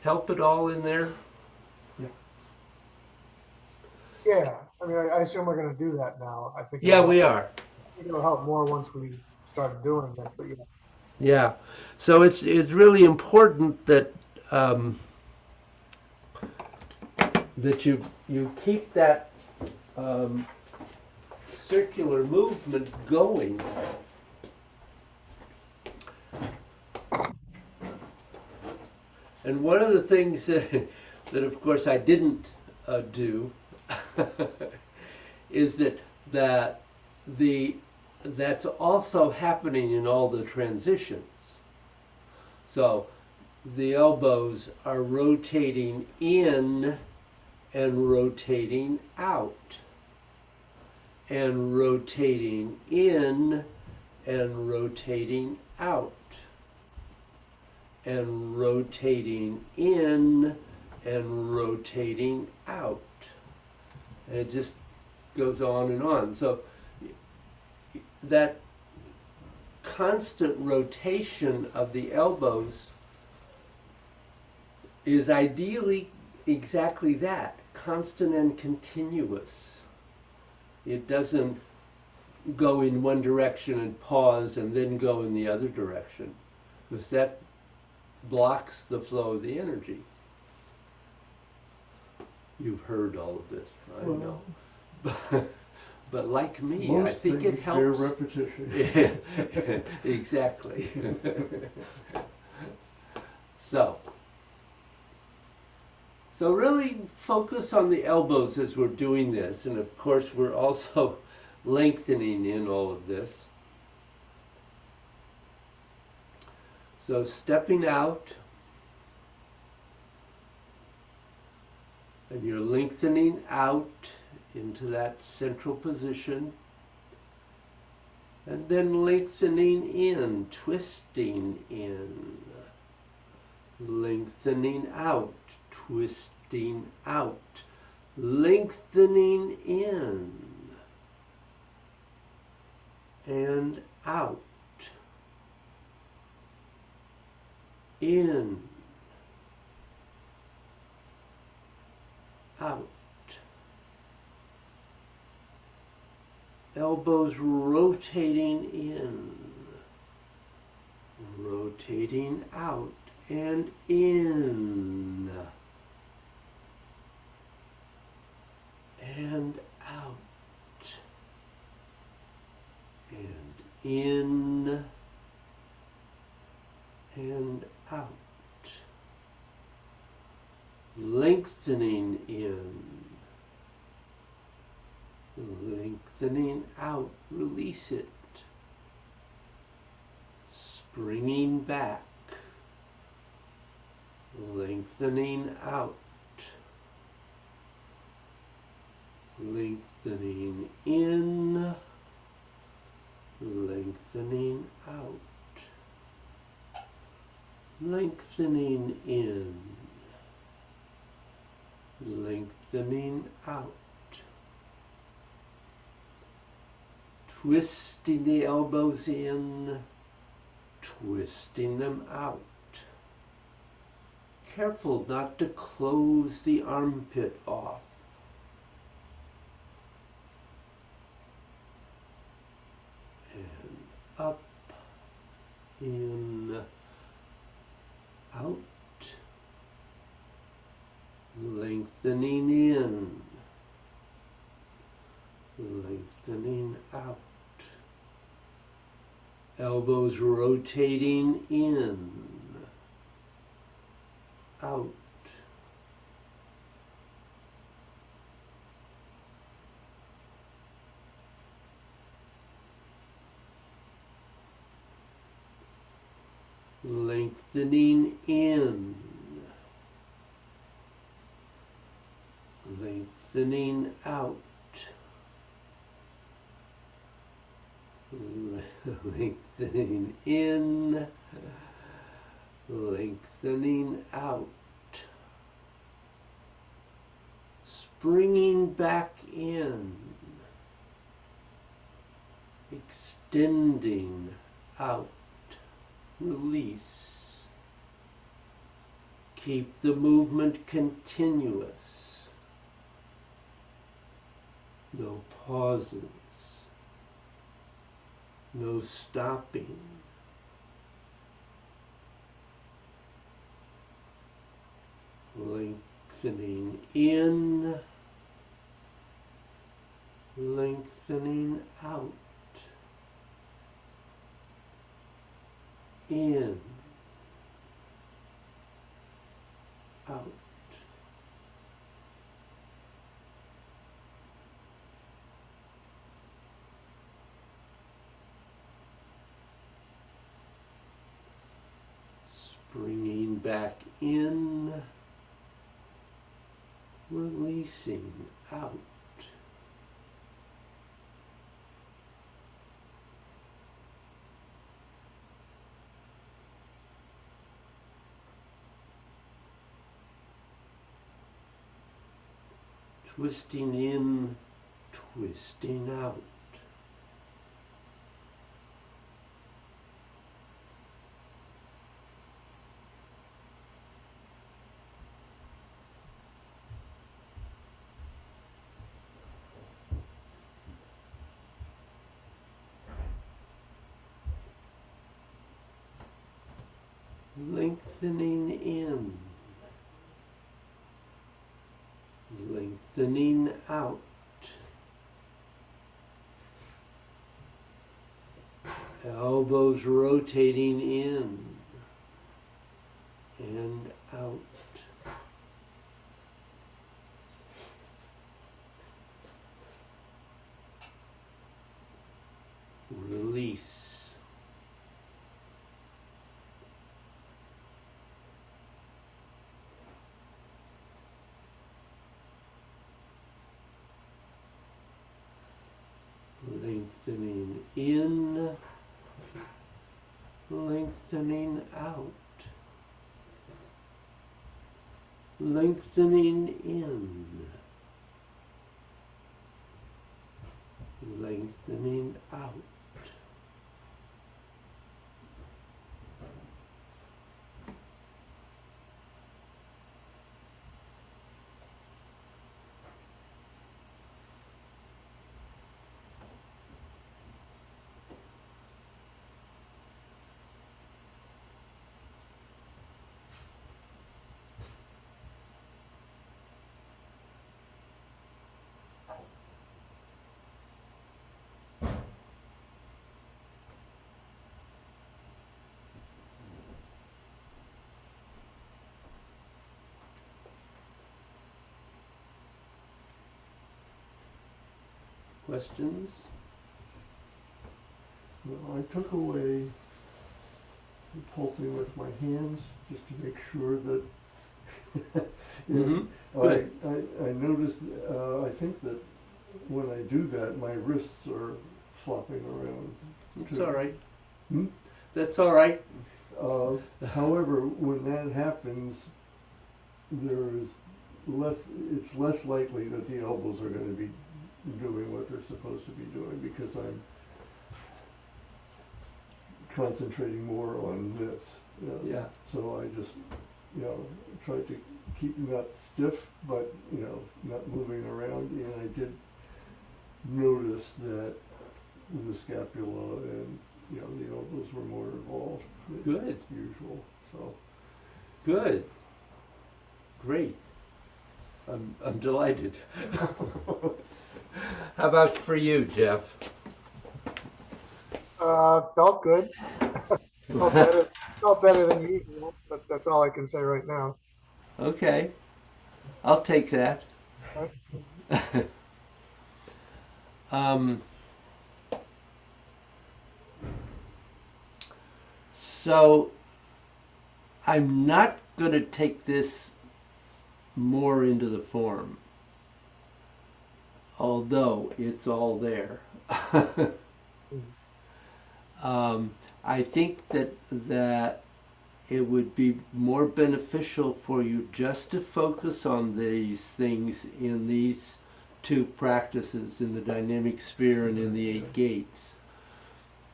help at all in there? Yeah, I mean, I assume we're going to do that now. I think Yeah, we are. it'll help more once we start doing it. But yeah, Yeah. So it's really important that that you keep that circular movement going. And one of the things that of course I didn't do is that the that's also happening in all the transitions. So the elbows are rotating in and rotating out, and rotating in and rotating out, and rotating in and rotating out. And it just goes on and on. So that constant rotation of the elbows is ideally exactly that, constant and continuous. It doesn't go in one direction and pause and then go in the other direction, because that blocks the flow of the energy. You've heard all of this, I know. But like me, I Most think it things bear helps. repetition. Exactly. So really focus on the elbows as we're doing this. And of course, we're also lengthening in all of this. So stepping out, and you're lengthening out into that central position, and then lengthening in, twisting in, lengthening out, twisting out, lengthening in and out, in, out. Elbows rotating in, rotating out and in, and out, and in, and out. Lengthening in, lengthening out, release it. Springing back, lengthening out, lengthening in, lengthening out, lengthening in, lengthening out. Twisting the elbows in, twisting them out. Careful not to close the armpit off. And up, in, out, lengthening in, lengthening out. Elbows rotating in, out. Lengthening in, lengthening out. Lengthening in, lengthening out. Springing back in, extending out. Release. Keep the movement continuous. No pauses. No stopping. Lengthening in, lengthening out. In, out. Bringing back in, releasing out. Twisting in, twisting out. lengthening in, lengthening out. Elbows rotating in and out. Release. Lengthening in, lengthening out. Lengthening in, lengthening out. Questions? Well, I took away pulsing with my hands just to make sure that Good. I noticed, I think that when I do that, my wrists are flopping around. It's too. all right. Hmm? That's all right. However, when that happens, it's less likely that the elbows are going to be doing what they're supposed to be doing because I'm concentrating more on this. Yeah. So I just, tried to keep not stiff, but, not moving around. And I did notice that the scapula and, the elbows were more involved than Good. usual. So. Good. Great. I'm delighted. How about for you, Jeff? Felt good. Felt better than usual, but that's all I can say right now. Okay. I'll take that. Okay. um, so I'm not going to take this more into the form, although it's all there. I think that it would be more beneficial for you just to focus on these things in these two practices, in the dynamic sphere and in the 8 gates,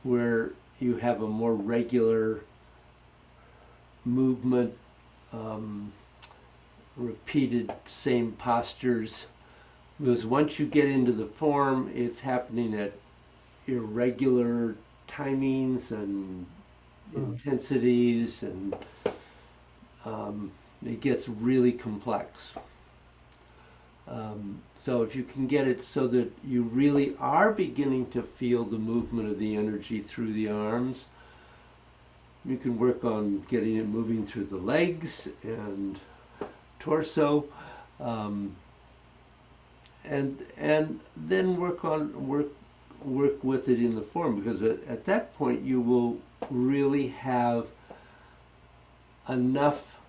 where you have a more regular movement, repeated same postures. Because once you get into the form, it's happening at irregular timings and intensities, and it gets really complex. So if you can get it so that you really are beginning to feel the movement of the energy through the arms, you can work on getting it moving through the legs and torso, and then work with it in the form, because at that point you will really have enough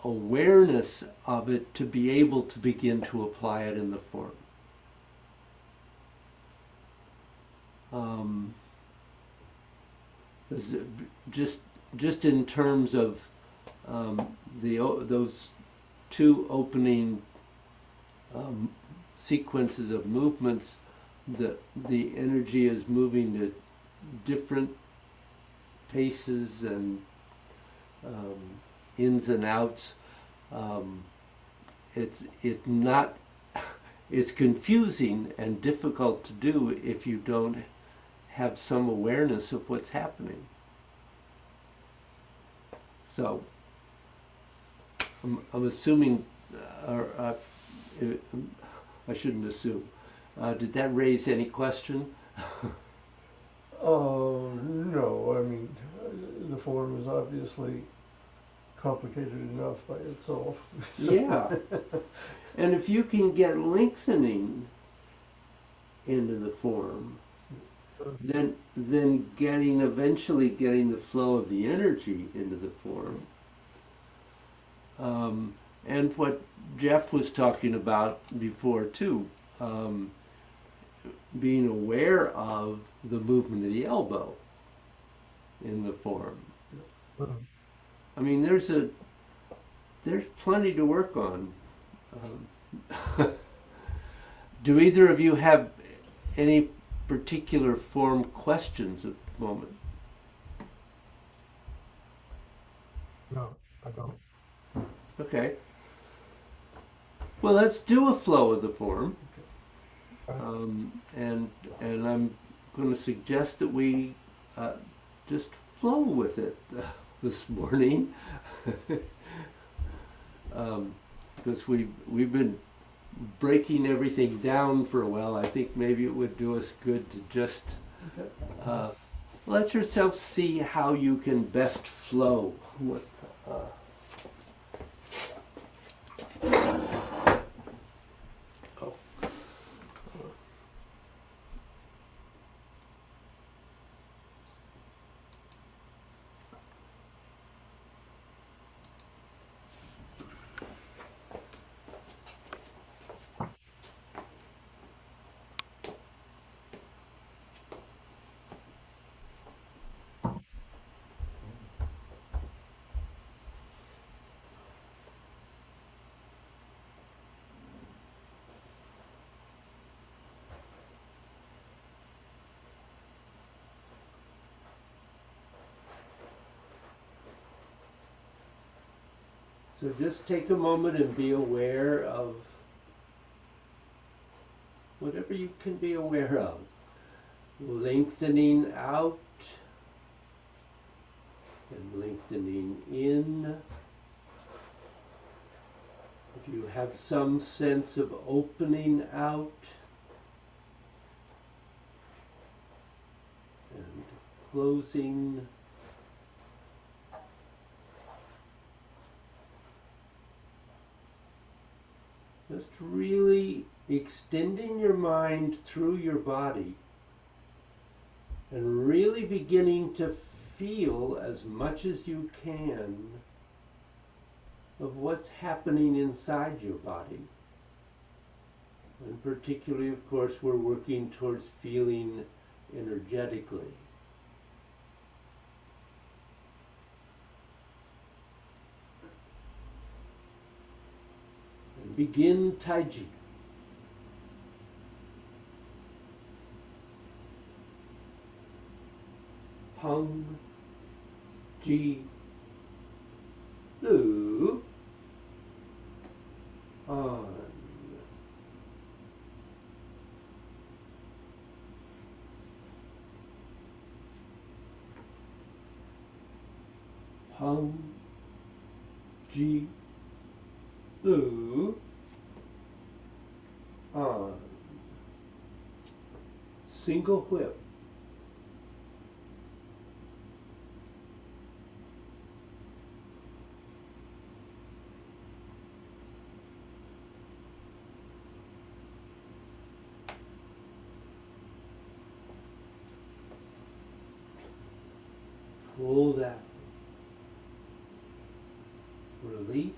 awareness of it to be able to begin to apply it in the form. Just in terms of those two opening sequences of movements, the energy is moving at different paces and ins and outs. It's confusing and difficult to do if you don't have some awareness of what's happening. So I'm assuming, or I shouldn't assume. Did that raise any question? Oh, no, I mean, the form is obviously complicated enough by itself. So- Yeah. And if you can get lengthening into the form, then eventually getting the flow of the energy into the form. And what Jeff was talking about before too, being aware of the movement of the elbow in the form. I mean, there's plenty to work on. Do either of you have any particular form questions at the moment? No, I don't. Okay. Well, let's do a flow of the form. Okay. And I'm going to suggest that we just flow with it this morning, because we've been breaking everything down for a while. I think maybe it would do us good to just let yourself see how you can best flow with. So just take a moment and be aware of whatever you can be aware of. Lengthening out and lengthening in. If you have some sense of opening out and closing. Just really extending your mind through your body and really beginning to feel as much as you can of what's happening inside your body. And particularly, of course, we're working towards feeling energetically. And begin Taiji. Peng, Ji, Lu, On. Peng, Ji, Lu, On. Single whip. Pull that. Release.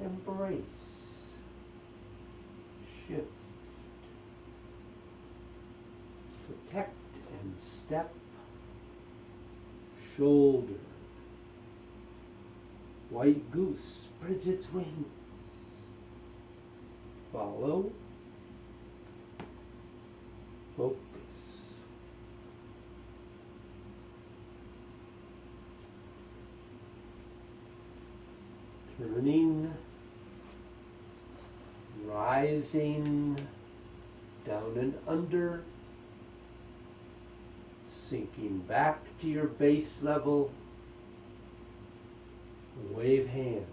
Embrace. Shift. Protect and step. Shoulder. White goose spreads its wings. Follow. Focus. Turning. Rising. Down and under. Sinking back to your base level. Wave hands.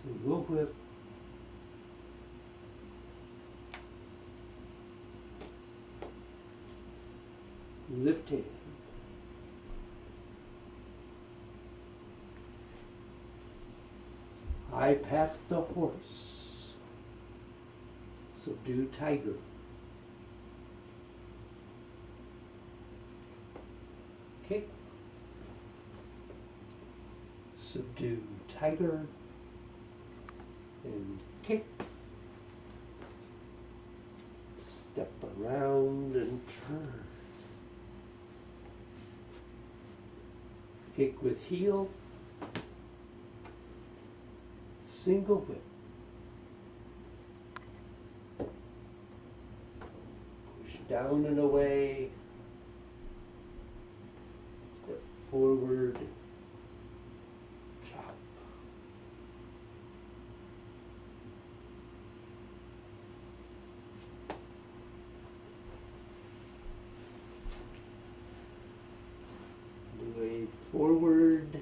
Single whip. Lift hand. I pat the horse. Subdue tiger. Kick. Subdue tiger. And kick. Step around and turn. Kick with heel. Single whip. Push down and away. Step forward. Chop. Blade forward.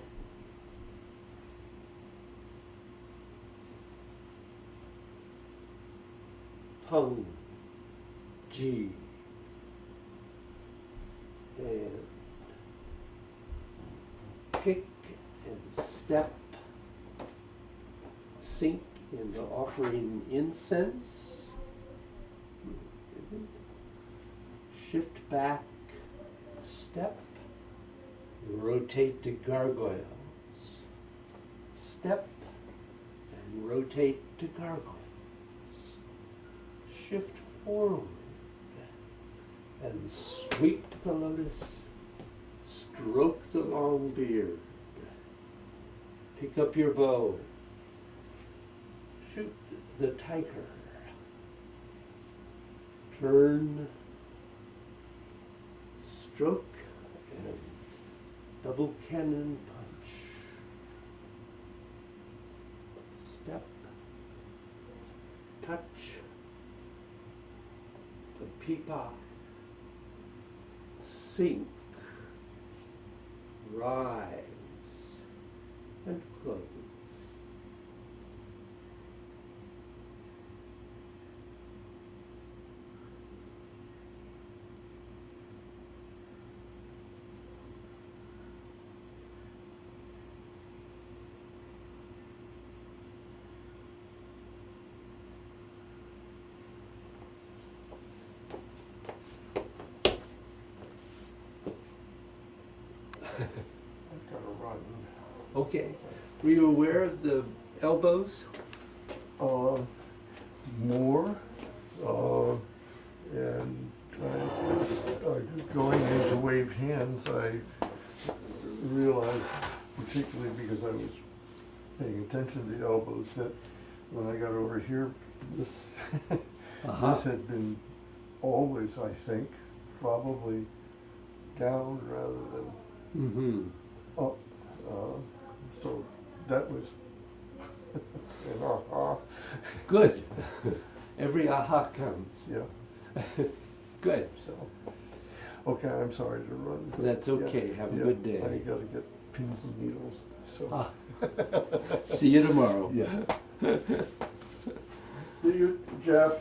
Pung. G. And kick and step. Sink into offering incense. Shift back. Step. Rotate to gargoyles. Step and rotate to gargoyles. Shift forward and sweep the lotus. Stroke the long beard. Pick up your bow. Shoot the tiger. Turn. Stroke and double cannon punch. Step. Touch. The peepaw. Sink. Rise. And close. I've got to run. Okay. Were you aware of the elbows? More, and going into wave hands, I realized, particularly because I was paying attention to the elbows, that when I got over here, this this had been always, I think, probably down rather than up. So that was an aha. Good. Every aha counts. Yeah. Good. So, okay, I'm sorry to run. That's okay. Have a good day. I gotta get pins and needles. So. Ah. See you tomorrow. Yeah. See you, Jeff.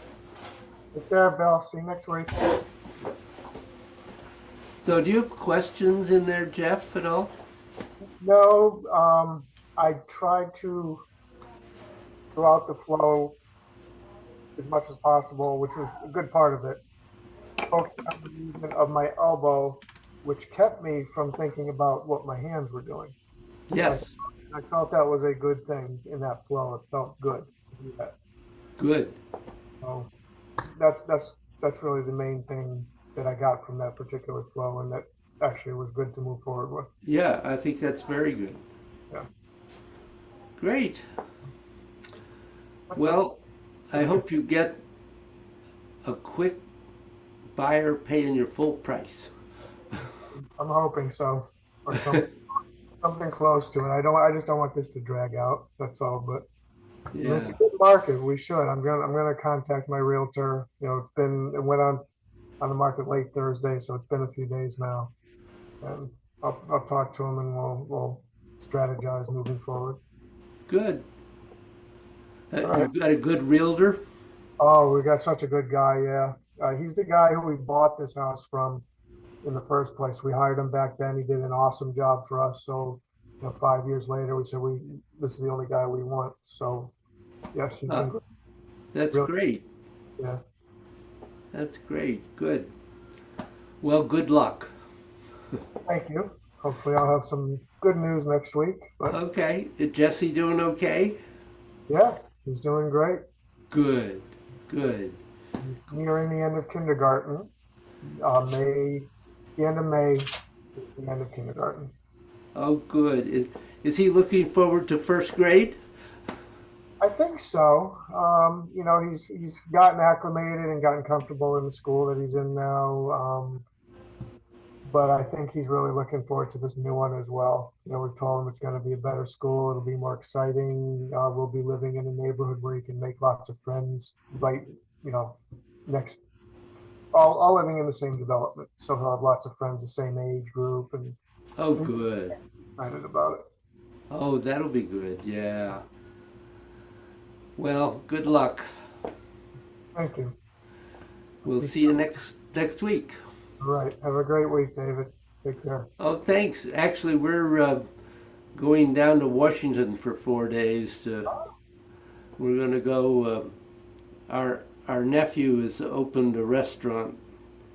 Take care, Bill. See you next week. So do you have questions in there, Jeff, at all? No, I tried to go out the flow as much as possible, which was a good part of it. broke down the movement of my elbow, which kept me from thinking about what my hands were doing. I, Yes, I felt that was a good thing in that flow. It felt good to do that. good. So that's really the main thing that I got from that particular flow, and that actually was good to move forward with. Yeah, I think that's very good. Yeah, Great. that's it. Well, I So hope you get a quick buyer paying your full price. I'm hoping so, or something close to it. I just don't want this to drag out. That's all. But I mean, it's a Yeah. good market. We should. I'm gonna contact my realtor. It went on the market late Thursday, so it's been a few days now, and I'll talk to him and we'll strategize moving forward. Good. All right. You've got a good realtor? Oh, we got such a good guy. Yeah, he's the guy who we bought this house from in the first place. We hired him back then. He did an awesome job for us. So, 5 years later, we said this is the only guy we want. So, yes, he's Huh, been great. that's Really, great. yeah. That's great. Good. Well, good luck. Thank you. Hopefully, I'll have some good news next week. But Okay. Is Jesse doing okay? yeah, he's doing great. Good. Good. He's nearing the end of kindergarten. The end of May is the end of kindergarten. Oh, good. Is he looking forward to first grade? I think so. He's gotten acclimated and gotten comfortable in the school that he's in now. But I think he's really looking forward to this new one as well. We've told him it's going to be a better school. It'll be more exciting. We'll be living in a neighborhood where he can make lots of friends. Right, you know, next, all living in the same development, so he'll have lots of friends the same age group, and Oh, he's good. excited about it. Oh, that'll be good. Yeah. Well, good luck. Thank you. We'll see you next week. All right. Have a great week, David. Take care. Oh, thanks. Actually, we're going down to Washington for 4 days. We're going to go. Our nephew has opened a restaurant,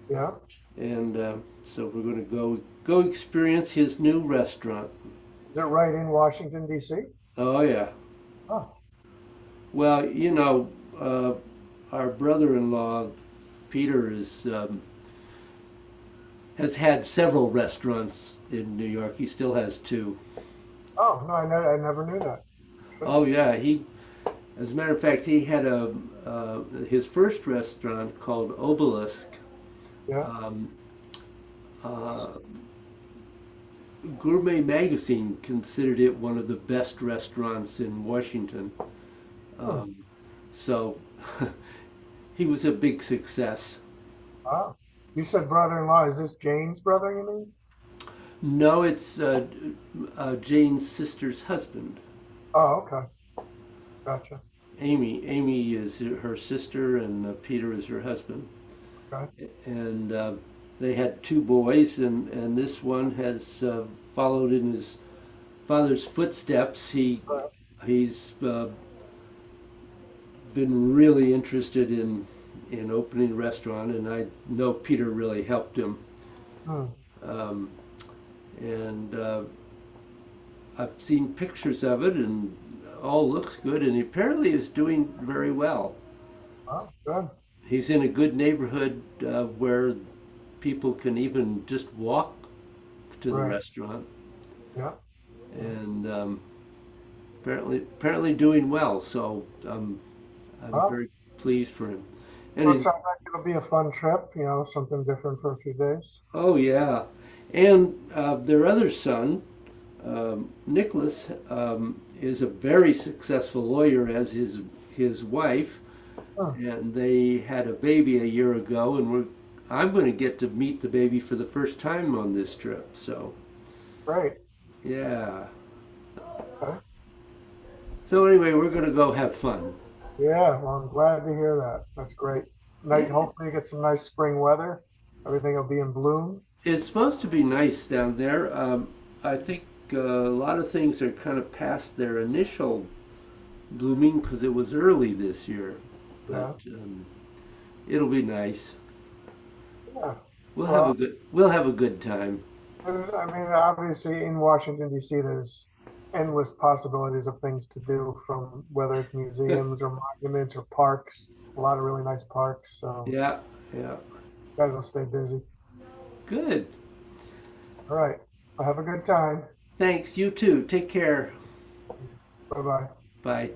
Yeah. and so we're going to go experience his new restaurant. Is it right in Washington, D.C.? Oh yeah. Oh, Well, uh, our brother-in-law Peter has had several restaurants in New York. He still has two. oh no, I never knew that. Sure. Oh yeah, as a matter of fact, he had his first restaurant called Obelisk. Yeah. Um, uh, Gourmet Magazine considered it one of the best restaurants in Washington. Hmm. Um, so he was a big success. Wow. You said brother-in-law. Is this Jane's brother, you mean? No, it's Jane's sister's husband. Oh, okay. Gotcha. Amy. Amy is her sister, and Peter is her husband. Okay. And they had two boys, and this one has followed in his father's footsteps. He's been really interested in opening a restaurant, and I know Peter really helped him. Hmm. Um, and I've seen pictures of it, and all looks good. And he apparently is doing very well. Oh, good. He's in a good neighborhood where people can even just walk to the Right. restaurant, Yeah. and apparently doing well. So I'm Oh, very pleased for him. And well, it sounds like it'll be a fun trip. Something different for a few days. oh yeah, and their other son, Nicholas, is a very successful lawyer, as his wife, Hmm. and they had a baby a year ago, and I'm going to get to meet the baby for the first time on this trip. So Great. yeah. Okay. So anyway, we're going to go have fun. Yeah. Well, I'm glad to hear that. That's great. Night. Yeah. Hopefully, you get some nice spring weather. Everything will be in bloom. It's supposed to be nice down there. I think a lot of things are kind of past their initial blooming because it was early this year, Yeah. but it'll be nice. Yeah. We'll Well, have a good time. I mean, obviously in Washington, D.C., there's endless possibilities of things to do, from whether it's museums or monuments or parks. A lot of really nice parks. So Yeah, yeah. you guys will stay busy. Good. All right. Well, have a good time. Thanks. You too. Take care. Bye bye. Bye.